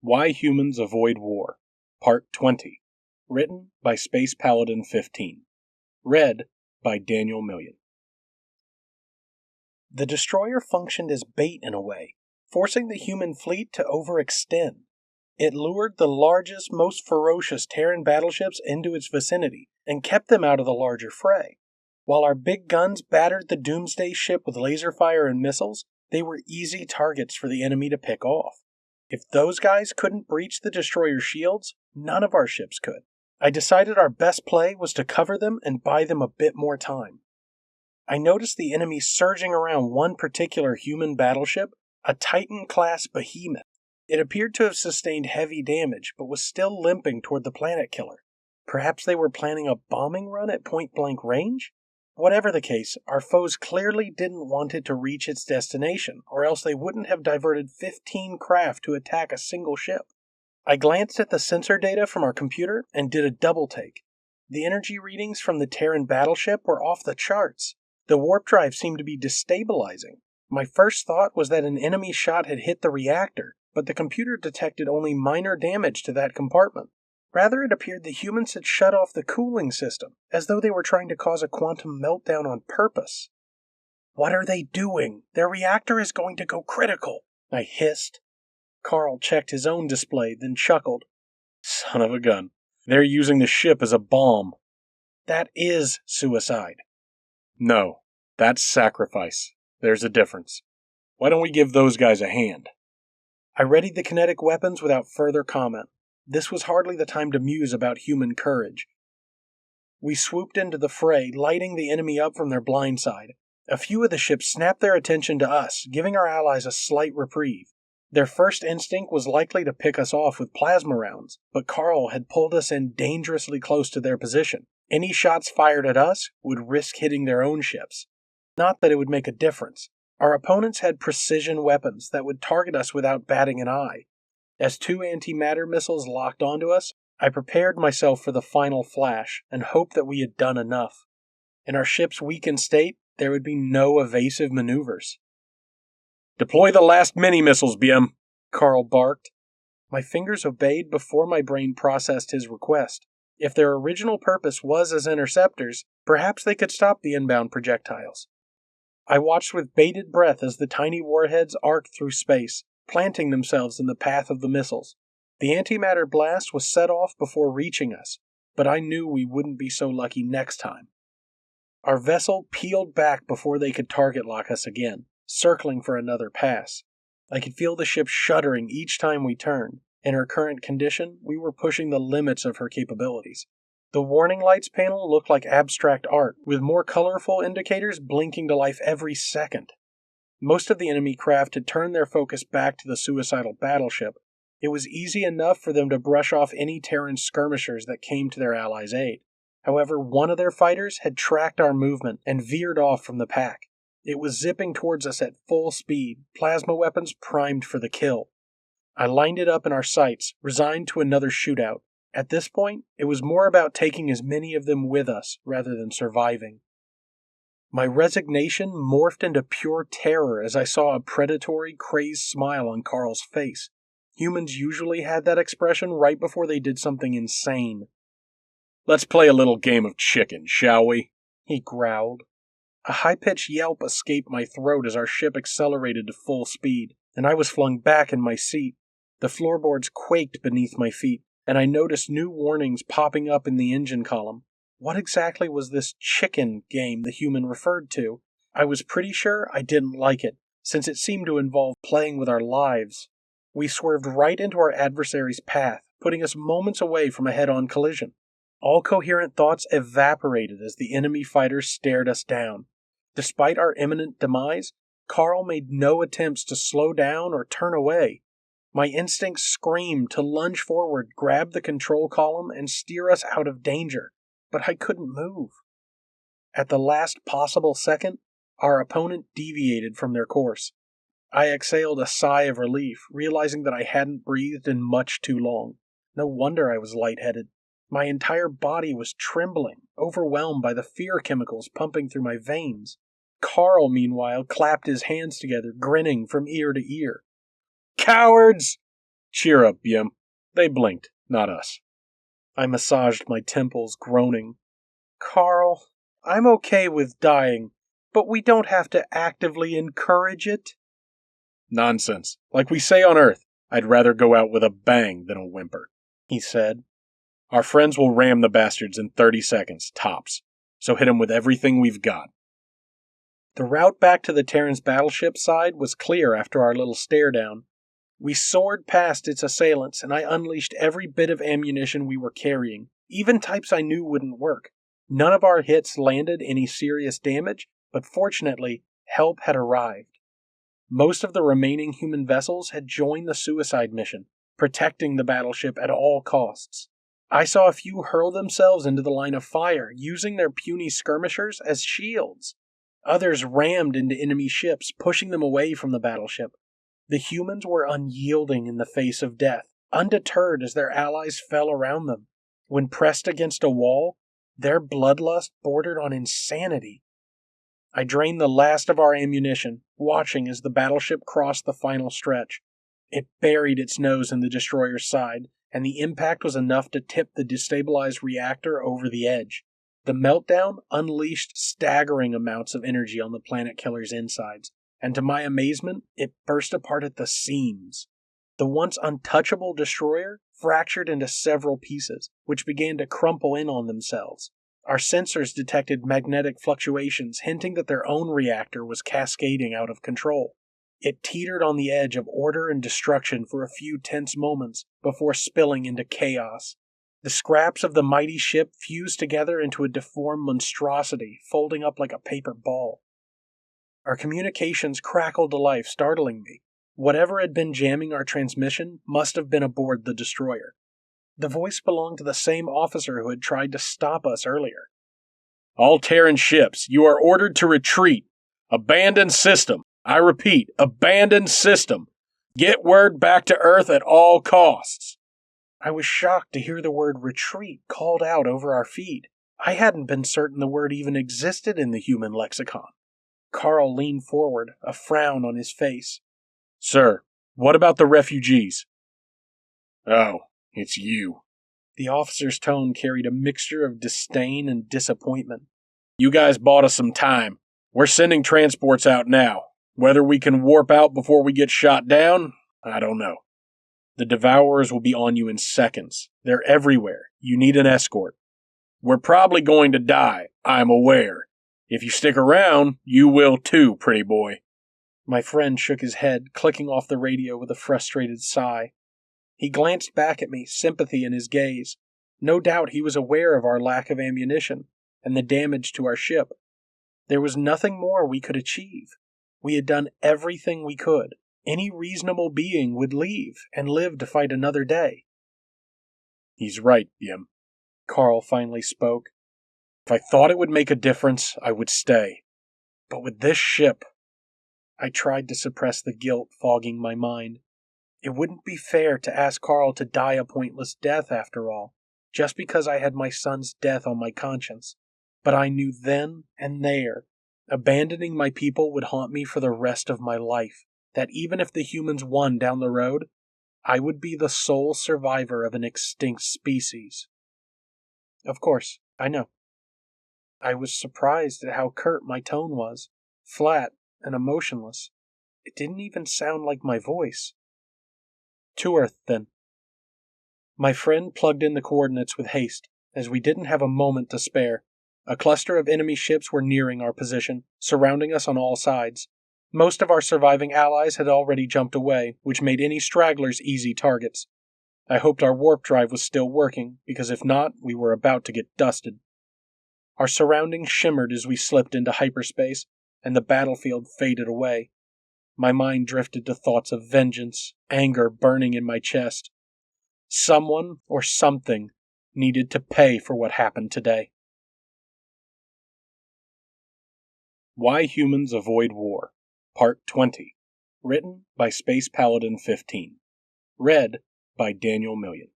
Why Humans Avoid War, Part 20, written by Space Paladin 15, read by Daniel Million. The destroyer functioned as bait in a way, forcing the human fleet to overextend. It lured the largest, most ferocious Terran battleships into its vicinity and kept them out of the larger fray. While our big guns battered the Doomsday ship with laser fire and missiles, they were easy targets for the enemy to pick off. If those guys couldn't breach the destroyer's shields, none of our ships could. I decided our best play was to cover them and buy them a bit more time. I noticed the enemy surging around one particular human battleship, a Titan-class behemoth. It appeared to have sustained heavy damage, but was still limping toward the planet killer. Perhaps they were planning a bombing run at point-blank range? Whatever the case, our foes clearly didn't want it to reach its destination, or else they wouldn't have diverted 15 craft to attack a single ship. I glanced at the sensor data from our computer and did a double take. The energy readings from the Terran battleship were off the charts. The warp drive seemed to be destabilizing. My first thought was that an enemy shot had hit the reactor, but the computer detected only minor damage to that compartment. Rather, it appeared the humans had shut off the cooling system, as though they were trying to cause a quantum meltdown on purpose. "What are they doing? Their reactor is going to go critical," I hissed. Carl checked his own display, then chuckled. "Son of a gun. They're using the ship as a bomb." "That is suicide." "No, that's sacrifice. There's a difference. Why don't we give those guys a hand?" I readied the kinetic weapons without further comment. This was hardly the time to muse about human courage. We swooped into the fray, lighting the enemy up from their blind side. A few of the ships snapped their attention to us, giving our allies a slight reprieve. Their first instinct was likely to pick us off with plasma rounds, but Carl had pulled us in dangerously close to their position. Any shots fired at us would risk hitting their own ships. Not that it would make a difference. Our opponents had precision weapons that would target us without batting an eye. As 2 antimatter missiles locked onto us, I prepared myself for the final flash and hoped that we had done enough. In our ship's weakened state, there would be no evasive maneuvers. "Deploy the last mini-missiles, BM," Carl barked. My fingers obeyed before my brain processed his request. If their original purpose was as interceptors, perhaps they could stop the inbound projectiles. I watched with bated breath as the tiny warheads arced through space, planting themselves in the path of the missiles. The antimatter blast was set off before reaching us, but I knew we wouldn't be so lucky next time. Our vessel peeled back before they could target lock us again, circling for another pass. I could feel the ship shuddering each time we turned. In her current condition, we were pushing the limits of her capabilities. The warning lights panel looked like abstract art, with more colorful indicators blinking to life every second. Most of the enemy craft had turned their focus back to the suicidal battleship. It was easy enough for them to brush off any Terran skirmishers that came to their allies' aid. However, one of their fighters had tracked our movement and veered off from the pack. It was zipping towards us at full speed, plasma weapons primed for the kill. I lined it up in our sights, resigned to another shootout. At this point, it was more about taking as many of them with us rather than surviving. My resignation morphed into pure terror as I saw a predatory, crazed smile on Carl's face. Humans usually had that expression right before they did something insane. "Let's play a little game of chicken, shall we?" he growled. A high-pitched yelp escaped my throat as our ship accelerated to full speed, and I was flung back in my seat. The floorboards quaked beneath my feet, and I noticed new warnings popping up in the engine column. What exactly was this chicken game the human referred to? I was pretty sure I didn't like it, since it seemed to involve playing with our lives. We swerved right into our adversary's path, putting us moments away from a head-on collision. All coherent thoughts evaporated as the enemy fighters stared us down. Despite our imminent demise, Carl made no attempts to slow down or turn away. My instincts screamed to lunge forward, grab the control column, and steer us out of danger. But I couldn't move. At the last possible second, our opponent deviated from their course. I exhaled a sigh of relief, realizing that I hadn't breathed in much too long. No wonder I was lightheaded. My entire body was trembling, overwhelmed by the fear chemicals pumping through my veins. Carl, meanwhile, clapped his hands together, grinning from ear to ear. "Cowards!" Cheer up, Yim. They blinked, not us. I massaged my temples, groaning. Carl, I'm okay with dying, but we don't have to actively encourage it. Nonsense. Like we say on Earth, I'd rather go out with a bang than a whimper, he said. Our friends will ram the bastards in 30 seconds, tops. So hit them with everything we've got. The route back to the Terran's battleship side was clear after our little stare down. We soared past its assailants, and I unleashed every bit of ammunition we were carrying, even types I knew wouldn't work. None of our hits landed any serious damage, but fortunately, help had arrived. Most of the remaining human vessels had joined the suicide mission, protecting the battleship at all costs. I saw a few hurl themselves into the line of fire, using their puny skirmishers as shields. Others rammed into enemy ships, pushing them away from the battleship. The humans were unyielding in the face of death, undeterred as their allies fell around them. When pressed against a wall, their bloodlust bordered on insanity. I drained the last of our ammunition, watching as the battleship crossed the final stretch. It buried its nose in the destroyer's side, and the impact was enough to tip the destabilized reactor over the edge. The meltdown unleashed staggering amounts of energy on the planet killer's insides, and to my amazement, it burst apart at the seams. The once untouchable destroyer fractured into several pieces, which began to crumple in on themselves. Our sensors detected magnetic fluctuations, hinting that their own reactor was cascading out of control. It teetered on the edge of order and destruction for a few tense moments before spilling into chaos. The scraps of the mighty ship fused together into a deformed monstrosity, folding up like a paper ball. Our communications crackled to life, startling me. Whatever had been jamming our transmission must have been aboard the destroyer. The voice belonged to the same officer who had tried to stop us earlier. All Terran ships, you are ordered to retreat. Abandon system. I repeat, abandon system. Get word back to Earth at all costs. I was shocked to hear the word retreat called out over our feed. I hadn't been certain the word even existed in the human lexicon. Carl leaned forward, a frown on his face. Sir, what about the refugees? Oh, it's you. The officer's tone carried a mixture of disdain and disappointment. You guys bought us some time. We're sending transports out now. Whether we can warp out before we get shot down, I don't know. The Devourers will be on you in seconds. They're everywhere. You need an escort. We're probably going to die, I'm aware. If you stick around, you will too, pretty boy. My friend shook his head, clicking off the radio with a frustrated sigh. He glanced back at me, sympathy in his gaze. No doubt he was aware of our lack of ammunition and the damage to our ship. There was nothing more we could achieve. We had done everything we could. Any reasonable being would leave and live to fight another day. He's right, Yim. Carl finally spoke. If I thought it would make a difference, I would stay. But with this ship... I tried to suppress the guilt fogging my mind. It wouldn't be fair to ask Carl to die a pointless death after all, just because I had my son's death on my conscience. But I knew then and there, abandoning my people would haunt me for the rest of my life, that even if the humans won down the road, I would be the sole survivor of an extinct species. Of course, I know. I was surprised at how curt my tone was, flat and emotionless. It didn't even sound like my voice. To Earth, then. My friend plugged in the coordinates with haste, as we didn't have a moment to spare. A cluster of enemy ships were nearing our position, surrounding us on all sides. Most of our surviving allies had already jumped away, which made any stragglers easy targets. I hoped our warp drive was still working, because if not, we were about to get dusted. Our surroundings shimmered as we slipped into hyperspace, and the battlefield faded away. My mind drifted to thoughts of vengeance, anger burning in my chest. Someone or something needed to pay for what happened today. Why Humans Avoid War, Part 20. Written by Space Paladin 15. Read by Daniel Million.